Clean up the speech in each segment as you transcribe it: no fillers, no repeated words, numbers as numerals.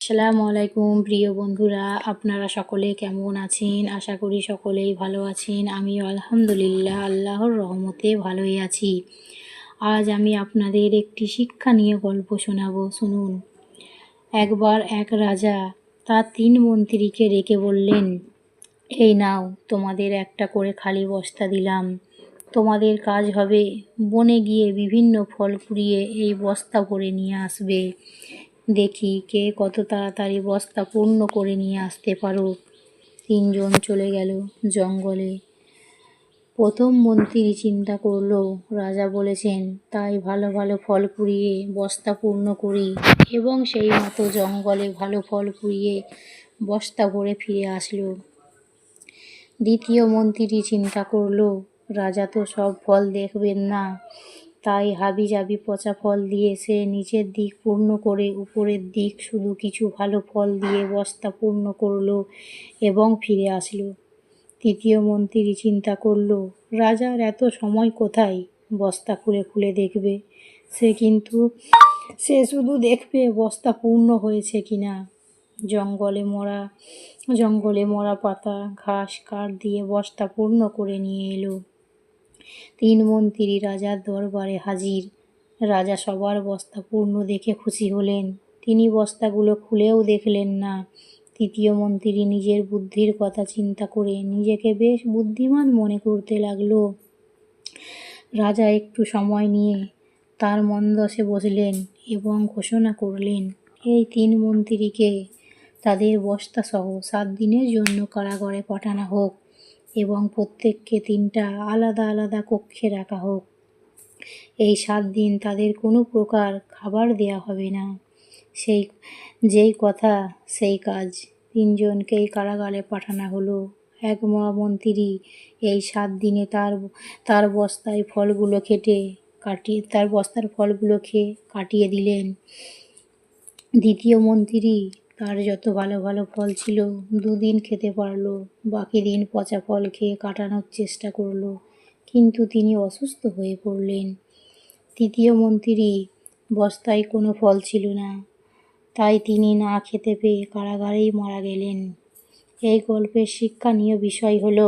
আসসালামু আলাইকুম প্রিয় বন্ধুরা, আপনারা সকলে কেমন আছেন? আশা করি সকলেই ভালো আছেন। আমিও আলহামদুলিল্লাহ আল্লাহর রহমতে ভালোই আছি। আজ আমি আপনাদের একটি শিক্ষা নিয়ে গল্প শোনাবো, শুনুন। একবার এক রাজা তার 3 মন্ত্রীকে ডেকে বললেন, এই নাও, তোমাদের একটা করে খালি বস্তা দিলাম। তোমাদের কাজ হবে বনে গিয়ে বিভিন্ন ফল কুড়িয়ে এই বস্তা ভরে নিয়ে আসবে। দেখি কে কত তাড়াতাড়ি বস্তা পূর্ণ করে নিয়ে আসতে পারো। 3 জন চলে গেল জঙ্গলে। প্রথম মন্ত্রী চিন্তা করল, রাজা বলেছেন তাই ভালো ভালো ফল কুড়িয়ে বস্তা পূর্ণ করি, এবং সেই মতো জঙ্গলে ভালো ফল কুড়িয়ে বস্তা ভরে ফিরে আসলো। দ্বিতীয় মন্ত্রী চিন্তা করল, রাজা তো সব ফল দেখবেন না, তাই হাবিজাবি পচা ফল দিয়ে সে নিচের দিক পূর্ণ করে উপরের দিক শুধু কিছু ভালো ফল দিয়ে বস্তা পূর্ণ করল এবং ফিরে আসলো। তৃতীয় মন্ত্রী চিন্তা করল, রাজার এত সময় কোথায় বস্তা খুলে খুলে দেখবে, সে শুধু দেখবে বস্তা পূর্ণ হয়েছে কিনা। জঙ্গলে মরা পাতা ঘাস কাঠ দিয়ে বস্তা পূর্ণ করে নিয়ে এলো। 3 মন্ত্রী রাজার দরবারে হাজির। রাজা সবার বস্তা পূর্ণ দেখে খুশি হলেন। তিনি বস্তাগুলো খুলেও দেখলেন না। তৃতীয় মন্ত্রী নিজের বুদ্ধির কথা চিন্তা করে নিজেকে বেশ বুদ্ধিমান মনে করতে লাগলো। রাজা একটু সময় নিয়ে তার মন্দসে বসলেন এবং ঘোষণা করলেন, এই 3 মন্ত্রীকে তাদের বস্তাসহ 7 দিনের জন্য কারাগারে পাঠানো হোক এবং প্রত্যেককে 3টা আলাদা আলাদা কক্ষে রাখা হোক। এই 7 দিন তাদের কোনো প্রকার খাবার দেয়া হবে না। যেই কথা সেই কাজ। 3 জনকেই কারাগারে পাঠানো হলো। এক মহামন্ত্রী এই 7 দিনে তার বস্তার ফলগুলো খেয়ে কাটিয়ে দিলেন। দ্বিতীয় মন্ত্রী তার যত ভালো ভালো ফল ছিল 2 দিন খেতে পারলো, বাকি দিন পচা ফল খেয়ে কাটানোর চেষ্টা করলো, কিন্তু তিনি অসুস্থ হয়ে পড়লেন। তৃতীয় মন্ত্রী বস্তায় কোনো ফল ছিল না, তাই তিনি না খেতে পেয়ে কারাগারেই মারা গেলেন। এই গল্পের শিক্ষণীয় বিষয় হলো,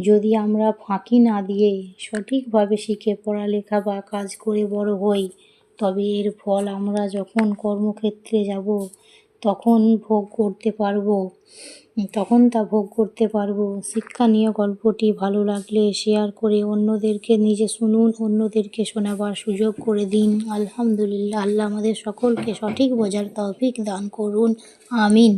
যদি আমরা ফাঁকি না দিয়ে সঠিকভাবে শিখে পড়ালেখা বা কাজ করে বড় হই, তবে এর ফল আমরা যখন কর্মক্ষেত্রে যাব তখন তা ভোগ করতে পারবো। শিক্ষণীয় গল্পটি ভালো লাগলে শেয়ার করে অন্যদেরকে নিজে শুনুন, অন্যদেরকে শোনাবার সুযোগ করে দিন। আলহামদুলিল্লাহ, আল্লাহ আমাদের সকলকে সঠিক বোঝার তৌফিক দান করুন। আমিন।